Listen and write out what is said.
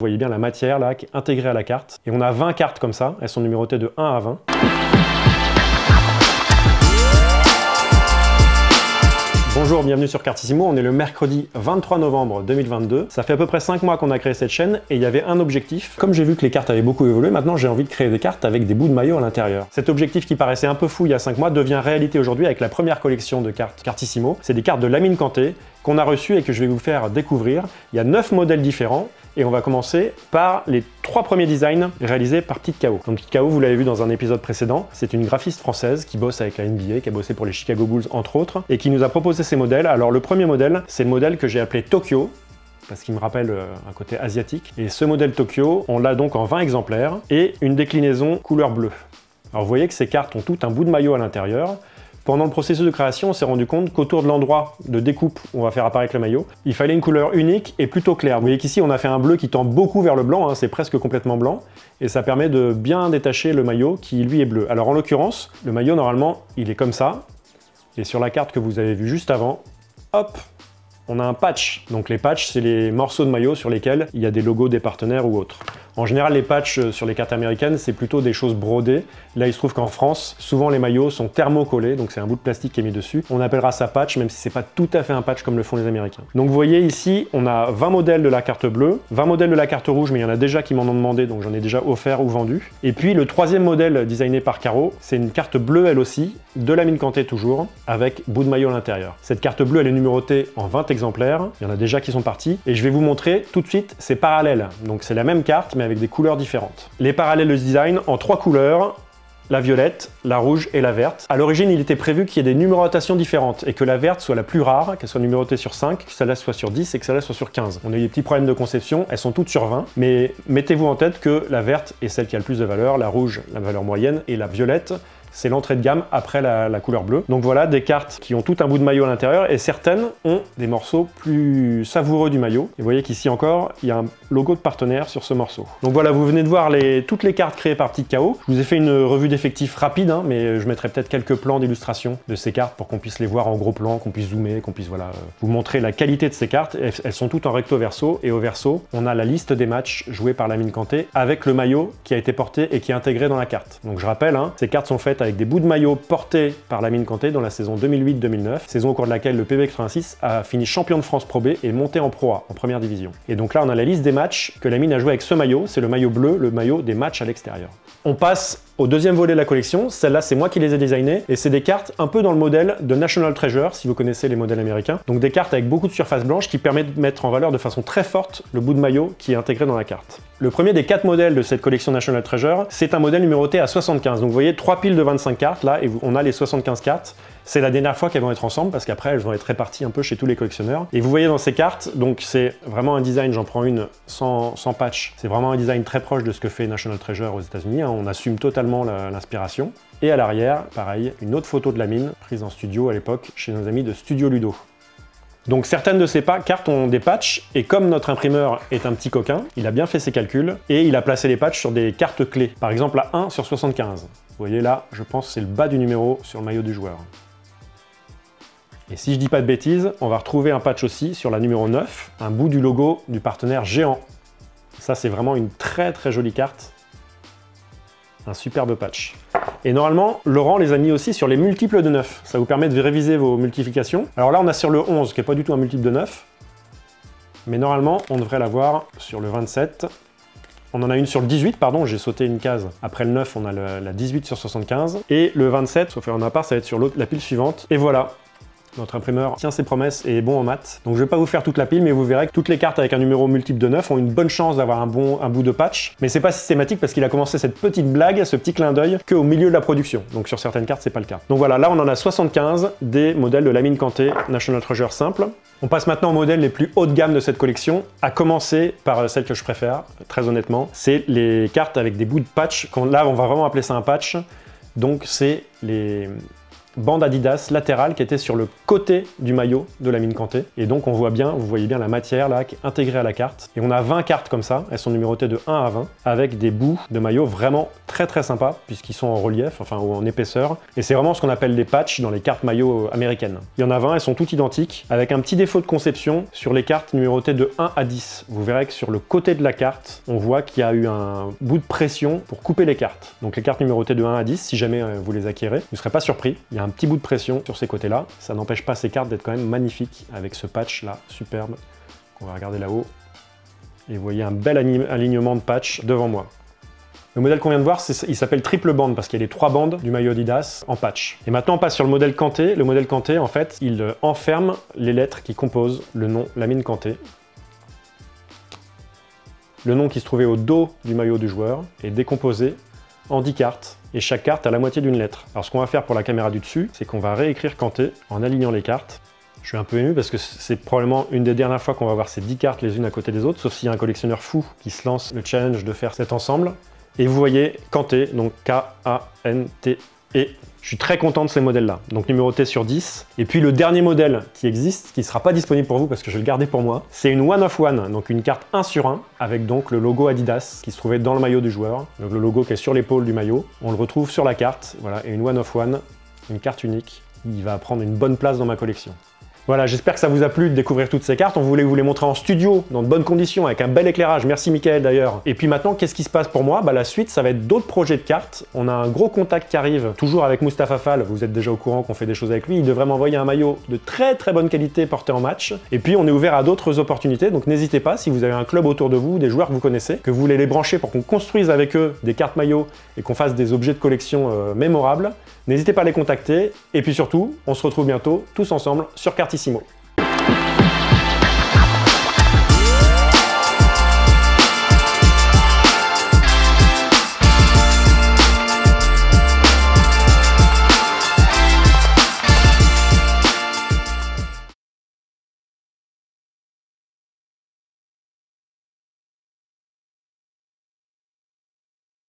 Vous voyez bien la matière là qui est intégrée à la carte. Et on a 20 cartes comme ça, elles sont numérotées de 1 à 20. Bonjour, bienvenue sur Cartissimo, on est le mercredi 23 novembre 2022. Ça fait à peu près 5 mois qu'on a créé cette chaîne et il y avait un objectif. Comme j'ai vu que les cartes avaient beaucoup évolué, maintenant j'ai envie de créer des cartes avec des bouts de maillot à l'intérieur. Cet objectif qui paraissait un peu fou il y a 5 mois devient réalité aujourd'hui avec la première collection de cartes Cartissimo. C'est des cartes de Lamine Kanté qu'on a reçues et que je vais vous faire découvrir. Il y a 9 modèles différents et on va commencer par les 3 premiers designs réalisés par Petite K.O. Donc Petite K.O, vous l'avez vu dans un épisode précédent, c'est une graphiste française qui bosse avec la NBA, qui a bossé pour les Chicago Bulls entre autres, et qui nous a proposé ces modèles. Alors le premier modèle, c'est le modèle que j'ai appelé Tokyo, parce qu'il me rappelle un côté asiatique. Et ce modèle Tokyo, on l'a donc en 20 exemplaires et une déclinaison couleur bleue. Alors vous voyez que ces cartes ont tout un bout de maillot à l'intérieur. Pendant le processus de création, on s'est rendu compte qu'autour de l'endroit de découpe où on va faire apparaître le maillot, il fallait une couleur unique et plutôt claire. Vous voyez qu'ici, on a fait un bleu qui tend beaucoup vers le blanc, hein, c'est presque complètement blanc, et ça permet de bien détacher le maillot qui, lui, est bleu. Alors en l'occurrence, le maillot, normalement, il est comme ça, et sur la carte que vous avez vue juste avant, hop, on a un patch. Donc les patchs, c'est les morceaux de maillot sur lesquels il y a des logos des partenaires ou autres. En général, les patchs sur les cartes américaines, c'est plutôt des choses brodées. Là, il se trouve qu'en France, souvent les maillots sont thermocollés, donc c'est un bout de plastique qui est mis dessus. On appellera ça patch, même si c'est pas tout à fait un patch comme le font les Américains. Donc vous voyez ici, on a 20 modèles de la carte bleue, 20 modèles de la carte rouge, mais il y en a déjà qui m'en ont demandé, donc j'en ai déjà offert ou vendu. Et puis le troisième modèle designé par Caro, c'est une carte bleue elle aussi, de Lamine Kanté toujours, avec bout de maillot à l'intérieur. Cette carte bleue, elle est numérotée en 20 exemplaires, il y en a déjà qui sont partis, et je vais vous montrer tout de suite, c'est parallèle. Donc c'est la même carte, mais avec des couleurs différentes. Les parallèles de design en 3 couleurs, la violette, la rouge et la verte. À l'origine, il était prévu qu'il y ait des numérotations différentes et que la verte soit la plus rare, qu'elle soit numérotée sur 5, que celle-là soit sur 10 et que celle-là soit sur 15. On a eu des petits problèmes de conception, elles sont toutes sur 20, mais mettez-vous en tête que la verte est celle qui a le plus de valeur, la rouge, la valeur moyenne, et la violette, c'est l'entrée de gamme après la couleur bleue. Donc voilà, des cartes qui ont tout un bout de maillot à l'intérieur et certaines ont des morceaux plus savoureux du maillot. Et vous voyez qu'ici encore, il y a un logo de partenaire sur ce morceau. Donc voilà, vous venez de voir toutes les cartes créées par Petite K.O. Je vous ai fait une revue d'effectifs rapide, hein, mais je mettrai peut-être quelques plans d'illustration de ces cartes pour qu'on puisse les voir en gros plan, qu'on puisse zoomer, qu'on puisse voilà, vous montrer la qualité de ces cartes. Elles sont toutes en recto verso et au verso, on a la liste des matchs joués par Lamine Kanté avec le maillot qui a été porté et qui est intégré dans la carte. Donc je rappelle, hein, ces cartes sont faites avec des bouts de maillot portés par Lamine Kanté dans la saison 2008-2009, saison au cours de laquelle le PB86 a fini champion de France Pro B et monté en Pro A, en première division. Et donc là, on a la liste des matchs que Lamine a joué avec ce maillot, c'est le maillot bleu, le maillot des matchs à l'extérieur. On passe au deuxième volet de la collection, celle-là c'est moi qui les ai designées, et c'est des cartes un peu dans le modèle de National Treasure, si vous connaissez les modèles américains. Donc des cartes avec beaucoup de surface blanche qui permettent de mettre en valeur de façon très forte le bout de maillot qui est intégré dans la carte. Le premier des 4 modèles de cette collection National Treasure, c'est un modèle numéroté à 75. Donc vous voyez 3 piles de 25 cartes là, et on a les 75 cartes. C'est la dernière fois qu'elles vont être ensemble parce qu'après elles vont être réparties un peu chez tous les collectionneurs. Et vous voyez dans ces cartes, donc c'est vraiment un design, j'en prends une sans patch. C'est vraiment un design très proche de ce que fait National Treasure aux États-Unis. Hein. On assume totalement l'inspiration. Et à l'arrière, pareil, une autre photo de Lamine prise en studio à l'époque chez nos amis de Studio Ludo. Donc certaines de ces cartes ont des patchs, et comme notre imprimeur est un petit coquin, il a bien fait ses calculs, et il a placé les patchs sur des cartes clés. Par exemple la 1 sur 75. Vous voyez là, je pense que c'est le bas du numéro sur le maillot du joueur. Et si je dis pas de bêtises, on va retrouver un patch aussi sur la numéro 9, un bout du logo du partenaire Géant. Ça c'est vraiment une très très jolie carte. Un superbe patch. Et normalement, Laurent les a mis aussi sur les multiples de 9. Ça vous permet de réviser vos multiplications. Alors là, on a sur le 11, qui n'est pas du tout un multiple de 9. Mais normalement, on devrait l'avoir sur le 27. On en a une sur le 18, pardon, j'ai sauté une case. Après le 9, on a la 18 sur 75. Et le 27, sauf en part, ça va être sur la pile suivante. Et voilà. Notre imprimeur tient ses promesses et est bon en maths. Donc je ne vais pas vous faire toute la pile, mais vous verrez que toutes les cartes avec un numéro multiple de 9 ont une bonne chance d'avoir un bout de patch. Mais c'est pas systématique parce qu'il a commencé cette petite blague, ce petit clin d'œil, qu'au milieu de la production. Donc sur certaines cartes, c'est pas le cas. Donc voilà, là on en a 75 des modèles de Lamine Kanté National Treasure simple. On passe maintenant aux modèles les plus haut de gamme de cette collection, à commencer par celle que je préfère, très honnêtement. C'est les cartes avec des bouts de patch. Là, on va vraiment appeler ça un patch. Donc c'est les bande Adidas latérale qui était sur le côté du maillot de Lamine Kanté. Et donc on voit bien, vous voyez bien la matière là qui est intégrée à la carte. Et on a 20 cartes comme ça, elles sont numérotées de 1 à 20, avec des bouts de maillot vraiment très sympas, puisqu'ils sont en relief, enfin ou en épaisseur. Et c'est vraiment ce qu'on appelle des patchs dans les cartes maillot américaines. Il y en a 20, elles sont toutes identiques, avec un petit défaut de conception sur les cartes numérotées de 1 à 10. Vous verrez que sur le côté de la carte, on voit qu'il y a eu un bout de pression pour couper les cartes. Donc les cartes numérotées de 1 à 10, si jamais vous les acquérez, vous ne serez pas surpris. Il y a un petit bout de pression sur ces côtés-là. Ça n'empêche pas ces cartes d'être quand même magnifiques avec ce patch là, superbe. On va regarder là-haut. Et vous voyez un bel alignement de patch devant moi. Le modèle qu'on vient de voir, il s'appelle triple bande parce qu'il y a les 3 bandes du maillot Adidas en patch. Et maintenant on passe sur le modèle Kanté. Le modèle Kanté, en fait, il enferme les lettres qui composent le nom Lamine Kanté. Le nom qui se trouvait au dos du maillot du joueur est décomposé en 10 cartes. Et chaque carte a la moitié d'une lettre. Alors ce qu'on va faire pour la caméra du dessus, c'est qu'on va réécrire Kanté en alignant les cartes. Je suis un peu ému parce que c'est probablement une des dernières fois qu'on va voir ces 10 cartes les unes à côté des autres, sauf s'il y a un collectionneur fou qui se lance le challenge de faire cet ensemble. Et vous voyez Kanté, donc K-A-N-T-E. Je suis très content de ces modèles-là, donc numéroté sur 10. Et puis le dernier modèle qui existe, qui ne sera pas disponible pour vous parce que je vais le garder pour moi, c'est une one of one, donc une carte 1 sur 1, avec donc le logo Adidas qui se trouvait dans le maillot du joueur. Donc le logo qui est sur l'épaule du maillot, on le retrouve sur la carte, voilà, et une one of one, une carte unique, il va prendre une bonne place dans ma collection. Voilà, j'espère que ça vous a plu de découvrir toutes ces cartes. On voulait vous les montrer en studio, dans de bonnes conditions, avec un bel éclairage. Merci Mickaël d'ailleurs. Et puis maintenant, qu'est-ce qui se passe pour moi? La suite, ça va être d'autres projets de cartes. On a un gros contact qui arrive, toujours avec Mustapha Fall. Vous êtes déjà au courant qu'on fait des choses avec lui. Il devrait m'envoyer un maillot de très bonne qualité porté en match. Et puis, on est ouvert à d'autres opportunités. Donc n'hésitez pas, si vous avez un club autour de vous, des joueurs que vous connaissez, que vous voulez les brancher pour qu'on construise avec eux des cartes maillots et qu'on fasse des objets de collection mémorables, n'hésitez pas à les contacter. Et puis surtout, on se retrouve bientôt tous ensemble sur Cartissimo.